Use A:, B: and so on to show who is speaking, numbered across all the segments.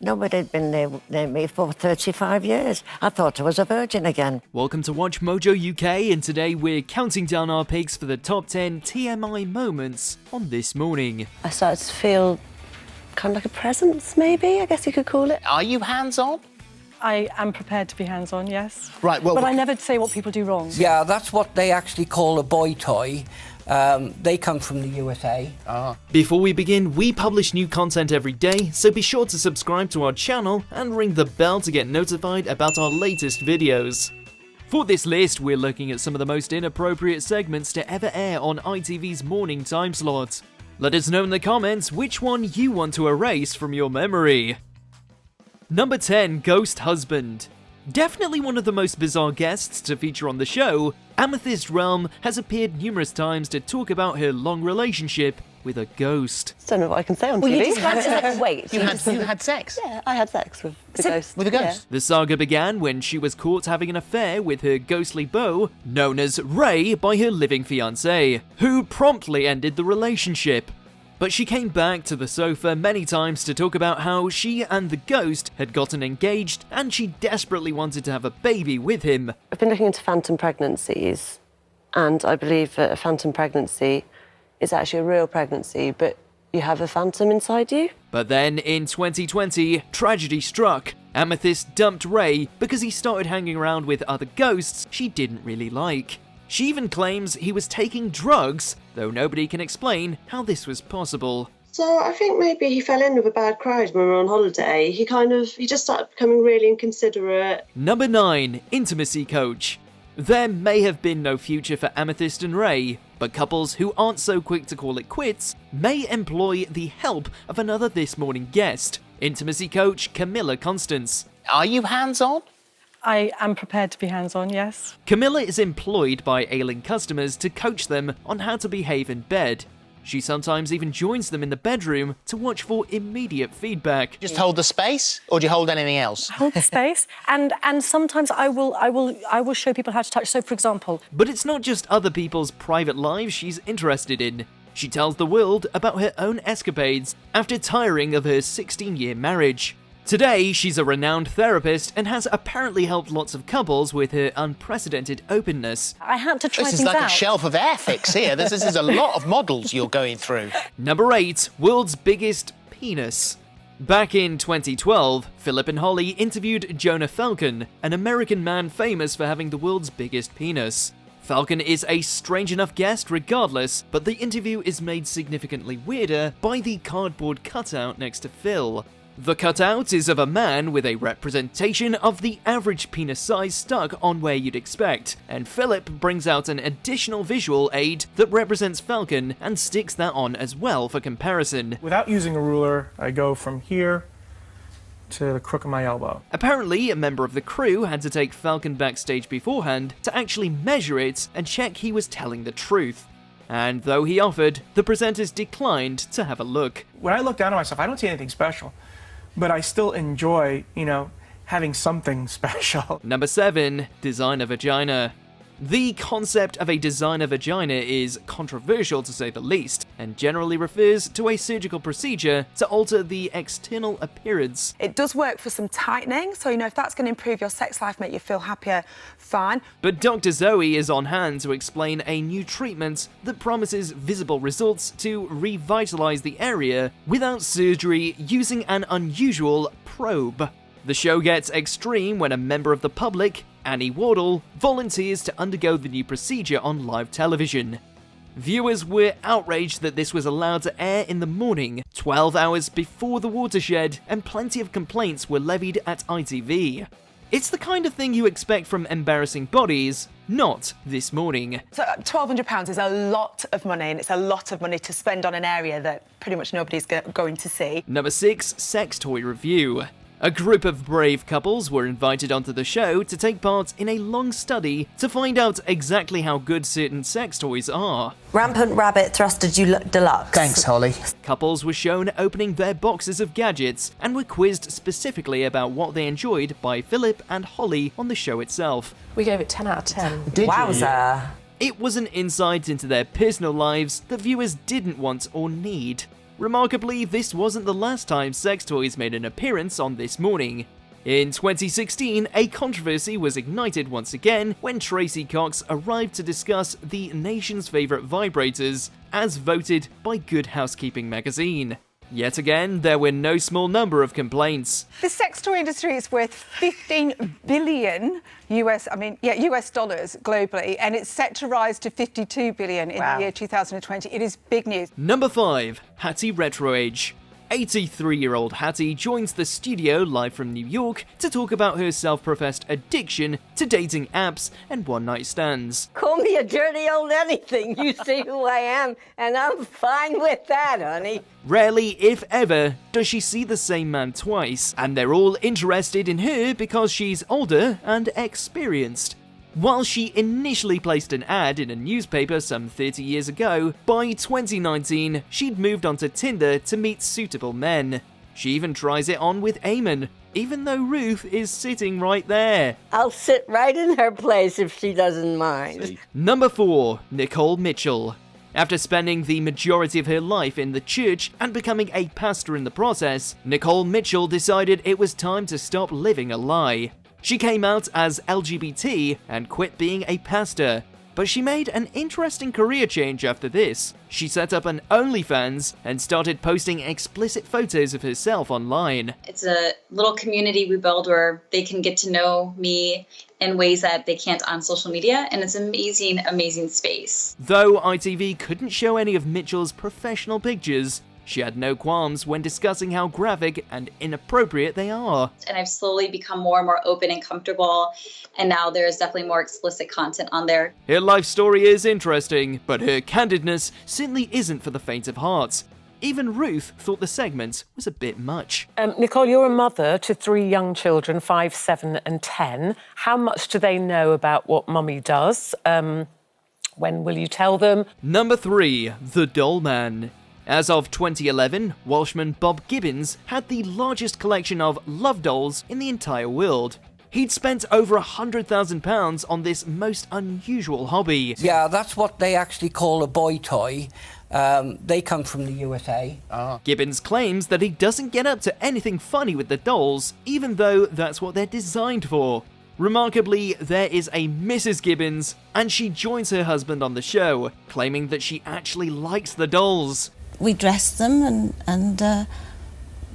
A: Nobody had been near me for 35 years. I thought I was a virgin again.
B: Welcome to WatchMojo UK, and today we're counting down our picks for the top 10 TMI moments on This Morning.
C: I started to feel kind of like a presence, maybe, I guess you could call it.
D: Are you hands-on?
E: I am prepared to be hands-on, yes.
D: Right, well...
E: But I never say what people do wrong.
F: Yeah, that's what they actually call a boy toy. They come from the USA.
B: Before we begin, we publish new content every day, so be sure to subscribe to our channel and ring the bell to get notified about our latest videos. For this list, we're looking at some of the most inappropriate segments to ever air on ITV's morning time slot. Let us know in the comments which one you want to erase from your memory. Number 10, Ghost Husband. Definitely one of the most bizarre guests to feature on the show, Amethyst Realm has appeared numerous times to talk about her long relationship with a ghost.
C: Don't know what I can say on
G: Well,
C: TV.
G: you just had to wait.
D: You had sex?
C: Yeah, I had sex with the ghost.
D: With a ghost?
B: The saga began when she was caught having an affair with her ghostly beau, known as Ray by her living fiancé, who promptly ended the relationship. But she came back to the sofa many times to talk about how she and the ghost had gotten engaged and she desperately wanted to have a baby with him.
C: I've been looking into phantom pregnancies, and I believe that a phantom pregnancy is actually a real pregnancy, but you have a phantom inside you.
B: But then in 2020, tragedy struck. Amethyst dumped Ray because he started hanging around with other ghosts she didn't really like. She even claims he was taking drugs, though nobody can explain how this was possible.
H: So I think maybe he fell in with a bad crowd when we were on holiday. He just started becoming really inconsiderate.
B: Number 9, Intimacy Coach. There may have been no future for Amethyst and Ray, but couples who aren't so quick to call it quits may employ the help of another This Morning guest, Intimacy Coach Camilla Constance.
D: Are you hands-on?
E: I am prepared to be hands-on, yes.
B: Camilla is employed by ailing customers to coach them on how to behave in bed. She sometimes even joins them in the bedroom to watch for immediate feedback.
D: Just hold the space, or do you hold anything else?
E: Hold the space, and sometimes I will show people how to touch. So, for example,
B: But it's not just other people's private lives she's interested in. She tells the world about her own escapades after tiring of her 16-year marriage. Today, she's a renowned therapist and has apparently helped lots of couples with her unprecedented openness.
E: I had to try
D: This
E: things
D: is like
E: out.
D: a shelf of ethics here. This is a lot of models you're going through.
B: Number 8, World's Biggest Penis. Back in 2012, Philip and Holly interviewed Jonah Falcon, an American man famous for having the world's biggest penis. Falcon is a strange enough guest regardless, but the interview is made significantly weirder by the cardboard cutout next to Phil. The cutout is of a man with a representation of the average penis size stuck on where you'd expect, and Philip brings out an additional visual aid that represents Falcon and sticks that on as well for comparison.
I: Without using a ruler, I go from here to the crook of my elbow.
B: Apparently, a member of the crew had to take Falcon backstage beforehand to actually measure it and check he was telling the truth. And though he offered, the presenters declined to have a look.
I: When I look down on myself, I don't see anything special, but I still enjoy, having something special.
B: Number 7, Designer Vagina. The concept of a designer vagina is controversial to say the least, and generally refers to a surgical procedure to alter the external appearance.
G: It does work for some tightening, so if that's going to improve your sex life, make you feel happier, fine.
B: But Dr. Zoe is on hand to explain a new treatment that promises visible results to revitalize the area without surgery using an unusual probe. The show gets extreme when a member of the public, Annie Wardle, volunteers to undergo the new procedure on live television. Viewers were outraged that this was allowed to air in the morning, 12 hours before the watershed, and plenty of complaints were levied at ITV. It's the kind of thing you expect from embarrassing bodies, not This Morning.
G: So £1,200 is a lot of money, and it's a lot of money to spend on an area that pretty much nobody's going to see.
B: Number 6, Sex Toy Review. A group of brave couples were invited onto the show to take part in a long study to find out exactly how good certain sex toys are.
J: Rampant Rabbit Thruster Deluxe.
D: Thanks, Holly.
B: Couples were shown opening their boxes of gadgets and were quizzed specifically about what they enjoyed by Philip and Holly on the show itself.
K: We gave it 10 out of 10.
D: Did
J: Wowza.
B: It was an insight into their personal lives that viewers didn't want or need. Remarkably, this wasn't the last time sex toys made an appearance on This Morning. In 2016, a controversy was ignited once again when Tracy Cox arrived to discuss the nation's favourite vibrators, as voted by Good Housekeeping magazine. Yet again, there were no small number of complaints.
K: The sex toy industry is worth 15 billion US dollars globally, and it's set to rise to 52 billion in the year 2020. It is big news.
B: Number 5. Hattie Retro Age. 83-year-old Hattie joins the studio live from New York to talk about her self-professed addiction to dating apps and one-night stands.
L: Call me a dirty old anything. You see who I am, and I'm fine with that, honey.
B: Rarely, if ever, does she see the same man twice, and they're all interested in her because she's older and experienced. While she initially placed an ad in a newspaper some 30 years ago, by 2019, she'd moved onto Tinder to meet suitable men. She even tries it on with Eamon, even though Ruth is sitting right there.
L: I'll sit right in her place if she doesn't mind.
B: Number 4. Nicole Mitchell. After spending the majority of her life in the church and becoming a pastor in the process, Nicole Mitchell decided it was time to stop living a lie. She came out as LGBT and quit being a pastor, but she made an interesting career change after this. She set up an OnlyFans and started posting explicit photos of herself online.
M: It's a little community we build where they can get to know me in ways that they can't on social media, and it's an amazing, amazing space.
B: Though ITV couldn't show any of Mitchell's professional pictures, she had no qualms when discussing how graphic and inappropriate they are.
M: And I've slowly become more and more open and comfortable, and now there's definitely more explicit content on there.
B: Her life story is interesting, but her candidness certainly isn't for the faint of heart. Even Ruth thought the segment was a bit much.
E: Nicole, you're a mother to 3 young children, 5, 7 and 10. How much do they know about what Mummy does? When will you tell them?
B: Number 3. The Doll Man. As of 2011, Welshman Bob Gibbons had the largest collection of love dolls in the entire world. He'd spent over £100,000 on this most unusual hobby.
F: Yeah, that's what they actually call a boy toy. They come from the USA.
B: Gibbons claims that he doesn't get up to anything funny with the dolls, even though that's what they're designed for. Remarkably, there is a Mrs. Gibbons, and she joins her husband on the show, claiming that she actually likes the dolls.
N: We dress them and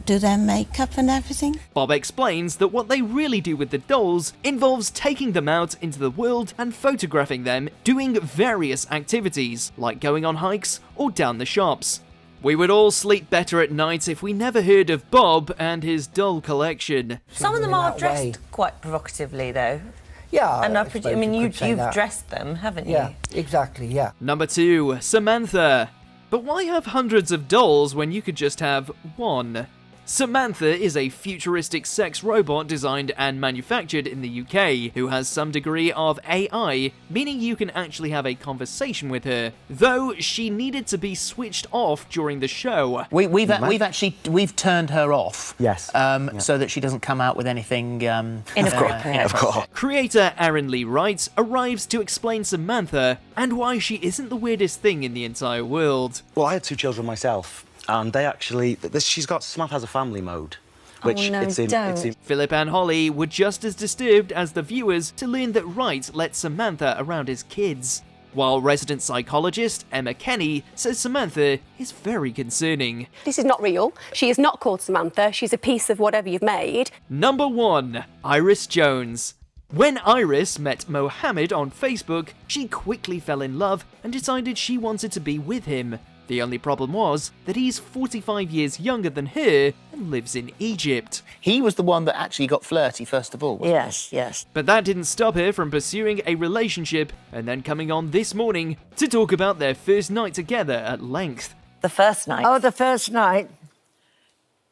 N: do their makeup and everything.
B: Bob explains that what they really do with the dolls involves taking them out into the world and photographing them doing various activities, like going on hikes or down the shops. We would all sleep better at night if we never heard of Bob and his doll collection.
J: Some of them are dressed quite provocatively, though.
F: Yeah,
J: and I mean, you've dressed them, haven't you?
F: Yeah, exactly, yeah.
B: Number 2, Samantha. But why have hundreds of dolls when you could just have one? Samantha is a futuristic sex robot designed and manufactured in the UK, who has some degree of AI, meaning you can actually have a conversation with her, though she needed to be switched off during the show.
D: We've turned her off.
O: Yes.
D: So that she doesn't come out with anything
O: inappropriate. Of course.
B: Creator Aaron Lee Wright arrives to explain Samantha and why she isn't the weirdest thing in the entire world.
O: Well, I had 2 children myself. And they actually, Samantha has a family mode, which it's in.
B: Philip and Holly were just as disturbed as the viewers to learn that Wright let Samantha around his kids. While resident psychologist Emma Kenny says Samantha is very concerning.
P: This is not real. She is not called Samantha. She's a piece of whatever you've made.
B: Number 1, Iris Jones. When Iris met Mohammed on Facebook, she quickly fell in love and decided she wanted to be with him. The only problem was that he's 45 years younger than her and lives in Egypt.
D: He was the one that actually got flirty first of all.
A: Yes, yes.
B: But that didn't stop her from pursuing a relationship and then coming on This Morning to talk about their first night together at length.
A: The first night? Oh, the first night.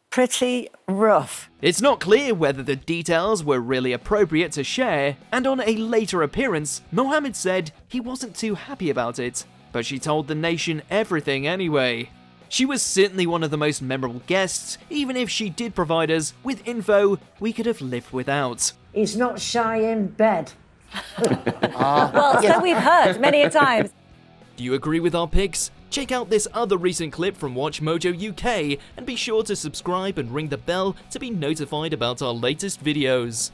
A: Pretty rough.
B: It's not clear whether the details were really appropriate to share, and on a later appearance, Mohammed said he wasn't too happy about it. But she told the nation everything anyway. She was certainly one of the most memorable guests, even if she did provide us with info we could have lived without.
A: He's not shy in bed.
E: Well, so we've heard many a times.
B: Do you agree with our picks? Check out this other recent clip from WatchMojo UK and be sure to subscribe and ring the bell to be notified about our latest videos.